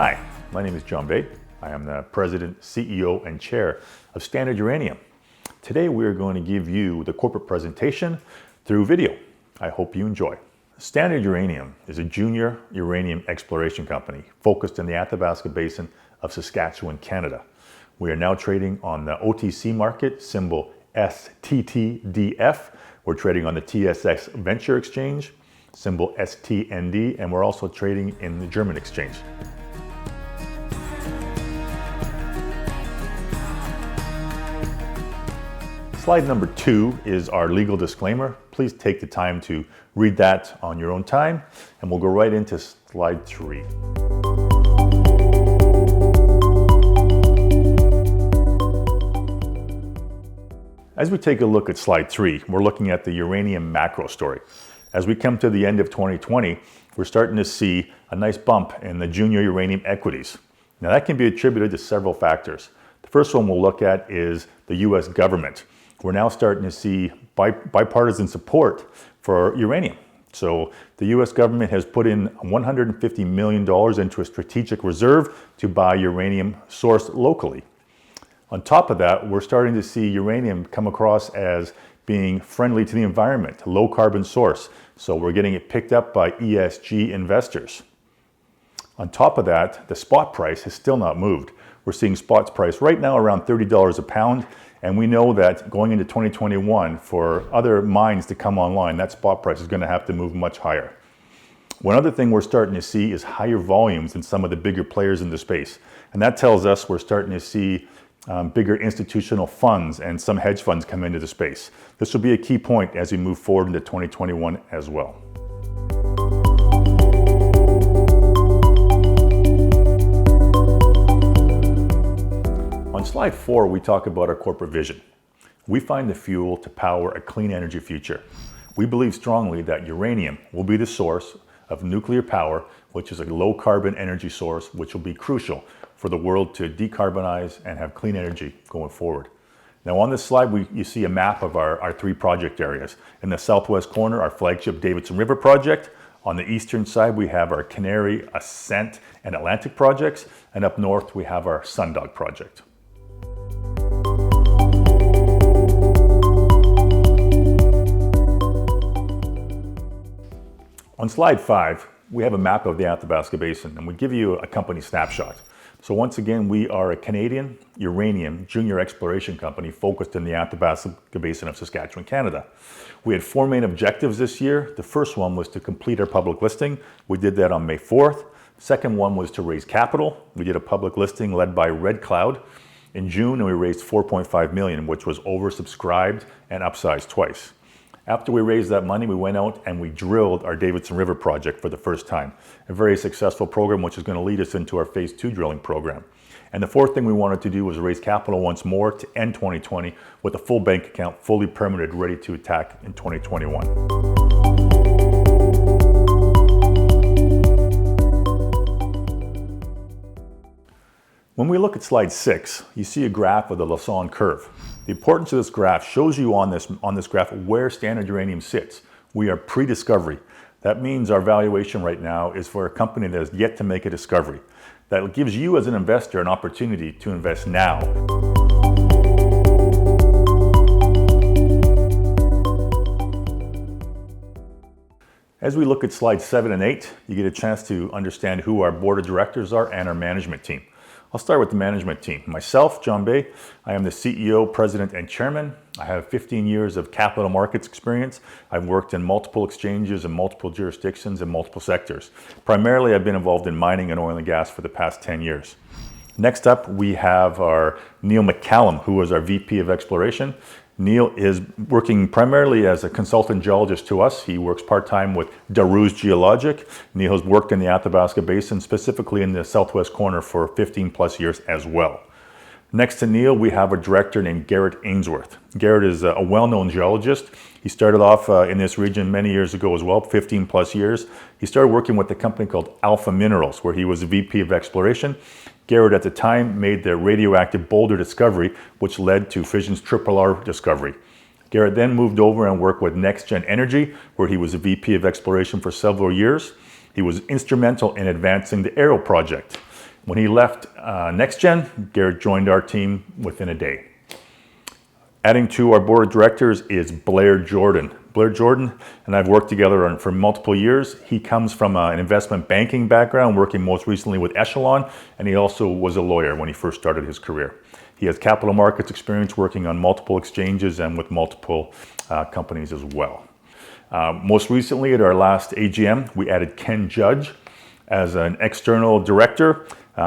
Hi, my name is John Bay. I am the President, CEO, and Chair of Standard Uranium. Today we are going to give you the corporate presentation through video. I hope you enjoy. Standard Uranium is a junior uranium exploration company focused in the Athabasca Basin of Saskatchewan, Canada. We are now trading on the OTC market, symbol STTDF. We're trading on the TSX Venture Exchange, symbol STND, and we're also trading in the German exchange. Slide number 2 is our legal disclaimer. Please take the time to read that on your own time, and we'll go right into slide 3. As we take a look at slide 3, we're looking at the uranium macro story. As we come to the end of 2020, we're starting to see a nice bump in the junior uranium equities. Now that can be attributed to several factors. The first one we'll look at is the US government. We're now starting to see bipartisan support for uranium. So the US government has put in $150 million into a strategic reserve to buy uranium sourced locally. On top of that, we're starting to see uranium come across as being friendly to the environment, low carbon source. So we're getting it picked up by ESG investors. On top of that, the spot price has still not moved. We're seeing spot price right now around $30 a pound. And we know that going into 2021, for other mines to come online, that spot price is going to have to move much higher. One other thing we're starting to see is higher volumes in some of the bigger players in the space. And that tells us we're starting to see bigger institutional funds and some hedge funds come into the space. This will be a key point as we move forward into 2021 as well. On slide 4, we talk about our corporate vision. We find the fuel to power a clean energy future. We believe strongly that uranium will be the source of nuclear power, which is a low carbon energy source, which will be crucial for the world to decarbonize and have clean energy going forward. Now on this slide, you see a map of our 3 project areas. In the southwest corner, our flagship Davidson River project. On the eastern side, we have our Canary, Ascent, and Atlantic projects. And up north, we have our Sundog project. On slide 5, we have a map of the Athabasca Basin, and we give you a company snapshot. So once again, we are a Canadian uranium junior exploration company focused in the Athabasca Basin of Saskatchewan, Canada. We had 4 main objectives this year. The first one was to complete our public listing. We did that on May 4th. The second one was to raise capital. We did a public listing led by Red Cloud in June, and we raised $4.5 million, which was oversubscribed and upsized twice. After we raised that money, we went out and we drilled our Davidson River project for the first time. A very successful program, which is going to lead us into our phase 2 drilling program. And the fourth thing we wanted to do was raise capital once more to end 2020 with a full bank account, fully permitted, ready to attack in 2021. When we look at slide 6, you see a graph of the Lasagne Curve. The importance of this graph shows you on this graph where Standard Uranium sits. We are pre-discovery. That means our valuation right now is for a company that has yet to make a discovery. That gives you as an investor an opportunity to invest now. As we look at slides 7 and 8, you get a chance to understand who our board of directors are and our management team. I'll start with the management team. Myself, John Bay, I am the CEO, President, and Chairman. I have 15 years of capital markets experience. I've worked in multiple exchanges in multiple jurisdictions and multiple sectors. Primarily, I've been involved in mining and oil and gas for the past 10 years. Next up, we have our Neil McCallum, who is our VP of Exploration. Neil is working primarily as a consultant geologist to us. He works part-time with Daru's Geologic. Neil has worked in the Athabasca Basin, specifically in the southwest corner, for 15 plus years as well. Next to Neil, we have a director named Garrett Ainsworth. Garrett is a well-known geologist. He started off in this region many years ago as well, 15 plus years. He started working with a company called Alpha Minerals, where he was a VP of Exploration. Garrett at the time made the radioactive boulder discovery, which led to Fission's RRR discovery. Garrett then moved over and worked with NextGen Energy, where he was a VP of Exploration for several years. He was instrumental in advancing the Arrow project. When he left NextGen, Garrett joined our team within a day. Adding to our board of directors is Blair Jordan. Blair Jordan and I've worked together for multiple years. He comes from an investment banking background, working most recently with Echelon, and he also was a lawyer when he first started his career. He has capital markets experience working on multiple exchanges and with multiple companies as well. Most recently at our last AGM, we added Ken Judge as an external director.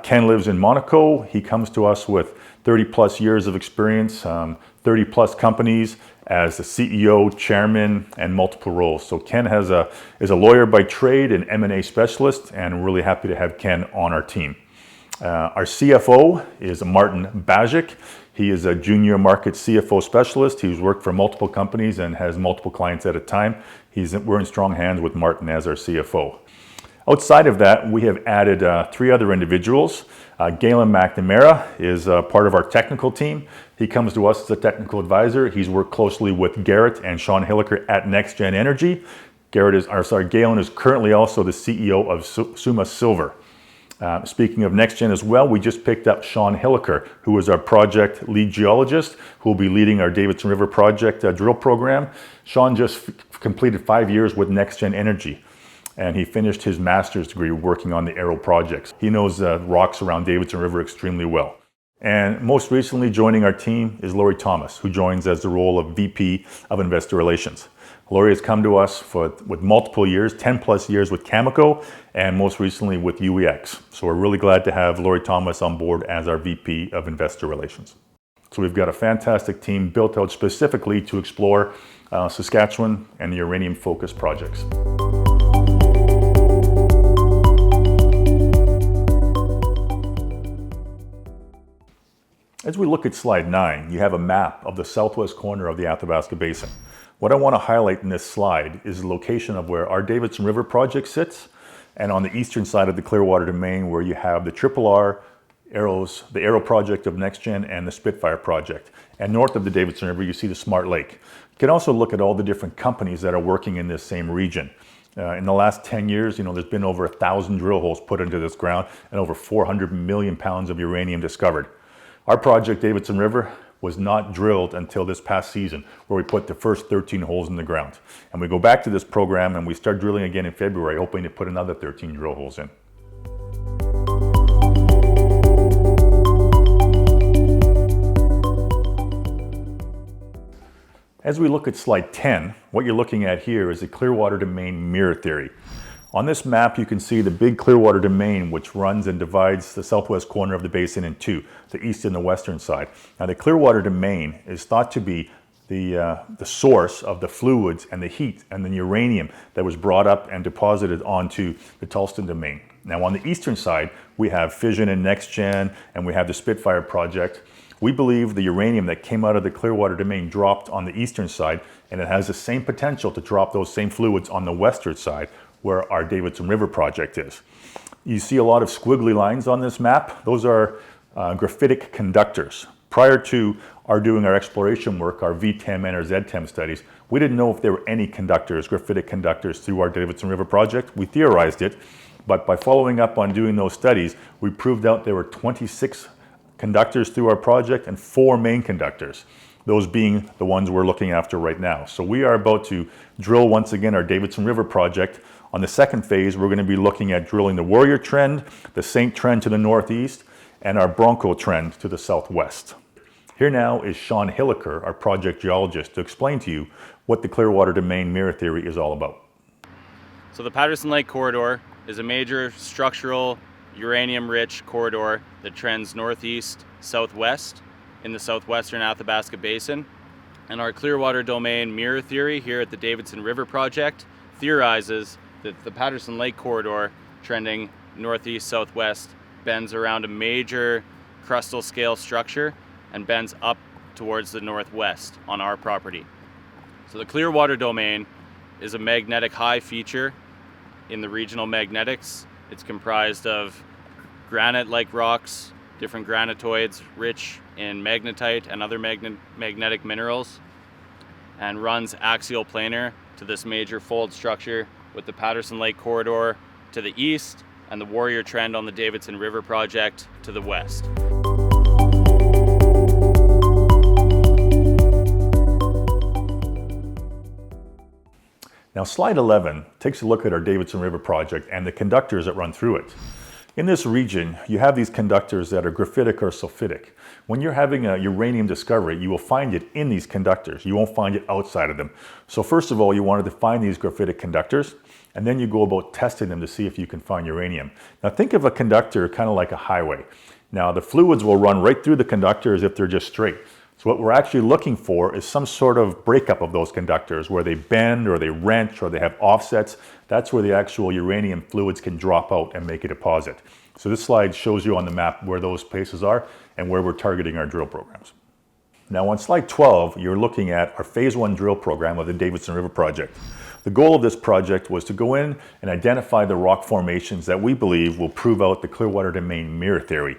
Ken lives in Monaco. He comes to us with 30 plus years of experience, 30 plus companies as the CEO, chairman, and multiple roles. So Ken is a lawyer by trade, an M&A specialist, and we're really happy to have Ken on our team. Our CFO is Martin Bajic. He is a junior market CFO specialist. He's worked for multiple companies and has multiple clients at a time. We're in strong hands with Martin as our CFO. Outside of that, we have added 3 other individuals. Galen McNamara is part of our technical team. He comes to us as a technical advisor. He's worked closely with Garrett and Sean Hilliker at NextGen Energy. Galen is currently also the CEO of Summa Silver. Speaking of NextGen as well, we just picked up Sean Hilliker, who is our project lead geologist, who will be leading our Davidson River project drill program. Sean just completed 5 years with NextGen Energy, and he finished his master's degree working on the Arrow projects. He knows rocks around Davidson River extremely well. And most recently joining our team is Lori Thomas, who joins as the role of VP of Investor Relations. Lori has come to us with multiple years, 10 plus years with Cameco, and most recently with UEX. So we're really glad to have Lori Thomas on board as our VP of Investor Relations. So we've got a fantastic team built out specifically to explore Saskatchewan and the uranium-focused projects. As we look at slide 9, you have a map of the southwest corner of the Athabasca Basin. What I want to highlight in this slide is the location of where our Davidson River project sits, and on the eastern side of the Clearwater domain where you have the RRR, the Arrow project of NextGen, and the Spitfire project. And north of the Davidson River, you see the Smart Lake. You can also look at all the different companies that are working in this same region. In the last 10 years, there's been over 1,000 drill holes put into this ground and over 400 million pounds of uranium discovered. Our project, Davidson River, was not drilled until this past season, where we put the first 13 holes in the ground. And we go back to this program and we start drilling again in February, hoping to put another 13 drill holes in. As we look at slide 10, what you're looking at here is the Clearwater domain mirror theory. On this map, you can see the big Clearwater domain, which runs and divides the southwest corner of the basin in two, the east and the western side. Now, the Clearwater domain is thought to be the source of the fluids and the heat and the uranium that was brought up and deposited onto the Tulston domain. Now, on the eastern side, we have Fission and NextGen, and we have the Spitfire project. We believe the uranium that came out of the Clearwater domain dropped on the eastern side, and it has the same potential to drop those same fluids on the western side, where our Davidson River project is. You see a lot of squiggly lines on this map. Those are graphitic conductors. Prior to doing our exploration work, our VTEM and our ZTEM studies, we didn't know if there were any conductors, graphitic conductors, through our Davidson River project. We theorized it, but by following up on doing those studies, we proved out there were 26 conductors through our project and 4 main conductors, those being the ones we're looking after right now. So we are about to drill once again our Davidson River project. On the second phase, we're going to be looking at drilling the Warrior Trend, the Saint Trend to the northeast, and our Bronco Trend to the southwest. Here now is Sean Hilliker, our project geologist, to explain to you what the Clearwater domain mirror theory is all about. So the Patterson Lake Corridor is a major structural uranium-rich corridor that trends northeast, southwest in the southwestern Athabasca Basin. And our Clearwater domain mirror theory here at the Davidson River project theorizes that the Patterson Lake Corridor, trending northeast-southwest, bends around a major crustal scale structure and bends up towards the northwest on our property. So the Clearwater domain is a magnetic high feature in the regional magnetics. It's comprised of granite-like rocks, different granitoids rich in magnetite and other magnetic minerals, and runs axial planar to this major fold structure with the Patterson Lake Corridor to the east and the Warrior Trend on the Davidson River project to the west. Now slide 11 takes a look at our Davidson River project and the conductors that run through it. In this region, you have these conductors that are graphitic or sulfidic. When you're having a uranium discovery, you will find it in these conductors. You won't find it outside of them. So first of all, you wanted to find these graphitic conductors, and then you go about testing them to see if you can find uranium. Now think of a conductor kind of like a highway. Now the fluids will run right through the conductor as if they're just straight. So what we're actually looking for is some sort of breakup of those conductors where they bend or they wrench or they have offsets. That's where the actual uranium fluids can drop out and make a deposit. So this slide shows you on the map where those places are and where we're targeting our drill programs. Now on slide 12, you're looking at our phase 1 drill program of the Davidson River project. The goal of this project was to go in and identify the rock formations that we believe will prove out the Clearwater domain mirror theory.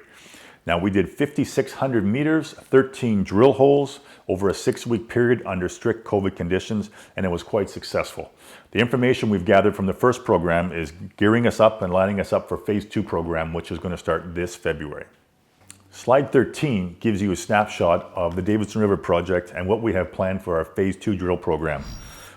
Now we did 5,600 meters, 13 drill holes over a 6-week period under strict COVID conditions, and it was quite successful. The information we've gathered from the first program is gearing us up and lining us up for phase 2 program, which is going to start this February. Slide 13 gives you a snapshot of the Davidson River project and what we have planned for our phase 2 drill program.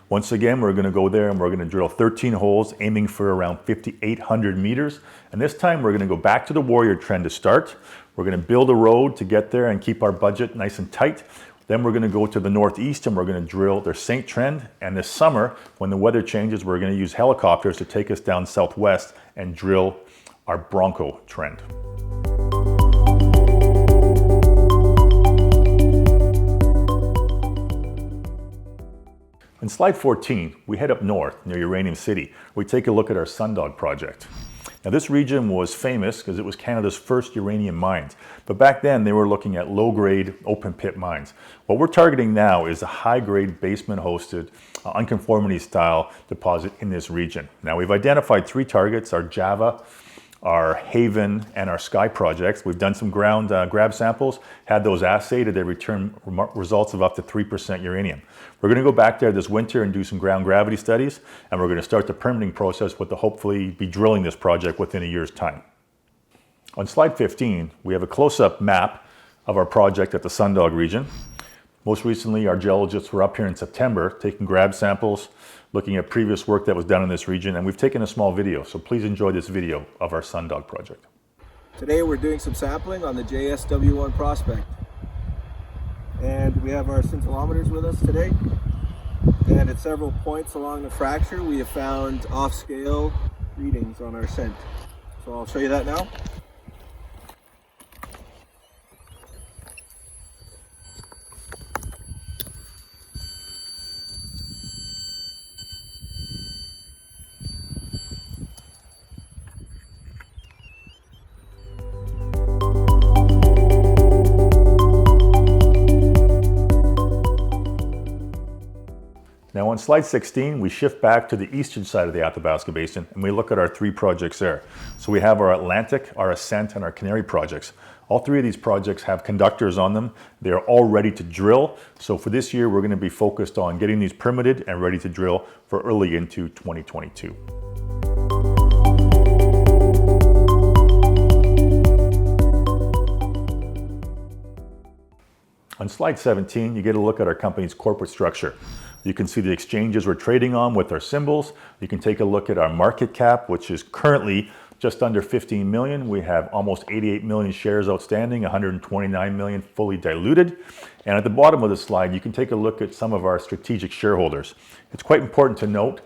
Once again, we're going to go there and we're going to drill 13 holes, aiming for around 5,800 meters. And this time we're going to go back to the Warrior Trend to start. We're going to build a road to get there and keep our budget nice and tight. Then we're going to go to the northeast and we're going to drill their St. Trend. And this summer, when the weather changes, we're going to use helicopters to take us down southwest and drill our Bronco Trend. In slide 14, we head up north near Uranium City. We take a look at our Sundog project. Now this region was famous because it was Canada's first uranium mines, but back then they were looking at low-grade open pit mines. What we're targeting now is a high-grade basement-hosted unconformity style deposit in this region. Now we've identified 3 targets: our Java, our Haven, and our Sky projects. We've done some ground grab samples, had those assayed, and they return results of up to 3% uranium. We're going to go back there this winter and do some ground gravity studies, and we're going to start the permitting process with the hopefully be drilling this project within a year's time. On slide 15, we have a close-up map of our project at the Sundog region. Most recently, our geologists were up here in September taking grab samples, looking at previous work that was done in this region, and we've taken a small video, so please enjoy this video of our Sundog project. Today we're doing some sampling on the JSW1 prospect. And we have our scintillometers with us today. And at several points along the fracture, we have found off-scale readings on our scent. So I'll show you that now. Now on slide 16, we shift back to the eastern side of the Athabasca Basin and we look at our 3 projects there. So we have our Atlantic, our Ascent, and our Canary projects. All 3 of these projects have conductors on them. They're all ready to drill. So for this year, we're going to be focused on getting these permitted and ready to drill for early into 2022. On slide 17, you get a look at our company's corporate structure. You can see the exchanges we're trading on with our symbols. You can take a look at our market cap, which is currently just under 15 million. We have almost 88 million shares outstanding, 129 million fully diluted. And at the bottom of the slide, you can take a look at some of our strategic shareholders. It's quite important to note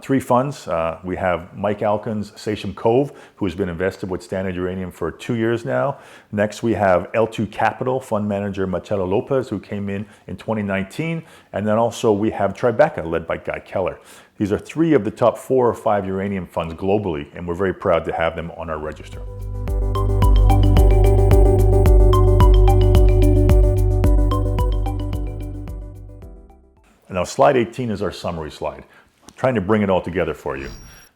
3 funds. We have Mike Alkin's Sachem Cove, who has been invested with Standard Uranium for 2 years now. Next, we have L2 Capital fund manager Marcelo Lopez, who came in 2019. And then also we have Tribeca, led by Guy Keller. These are 3 of the top 4 or 5 uranium funds globally, and we're very proud to have them on our register. And now slide 18 is our summary slide. I'm trying to bring it all together for you.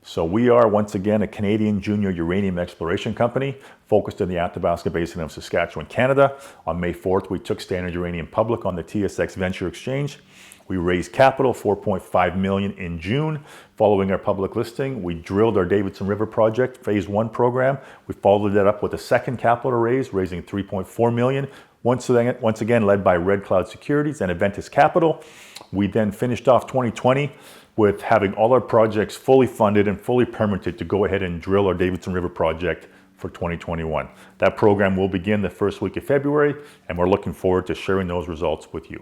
So we are, once again, a Canadian junior uranium exploration company focused in the Athabasca Basin of Saskatchewan, Canada. On May 4th, we took Standard Uranium public on the TSX Venture Exchange. We raised capital, $4.5 million in June. Following our public listing, we drilled our Davidson River project, phase 1 program. We followed that up with a second capital raise, raising $3.4 million. Once again, led by Red Cloud Securities and Aventus Capital. We then finished off 2020 with having all our projects fully funded and fully permitted to go ahead and drill our Davidson River project for 2021. That program will begin the first week of February, and we're looking forward to sharing those results with you.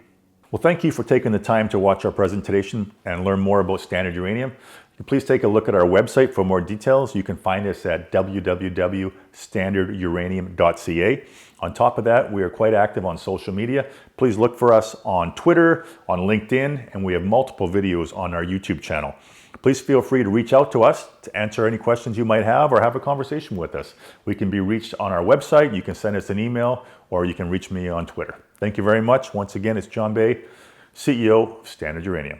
Well, thank you for taking the time to watch our presentation and learn more about Standard Uranium. Please take a look at our website for more details. You can find us at www.standarduranium.ca. On top of that, we are quite active on social media. Please look for us on Twitter, on LinkedIn, and we have multiple videos on our YouTube channel. Please feel free to reach out to us to answer any questions you might have or have a conversation with us. We can be reached on our website. You can send us an email, or you can reach me on Twitter. Thank you very much. Once again, it's John Bay, CEO of Standard Uranium.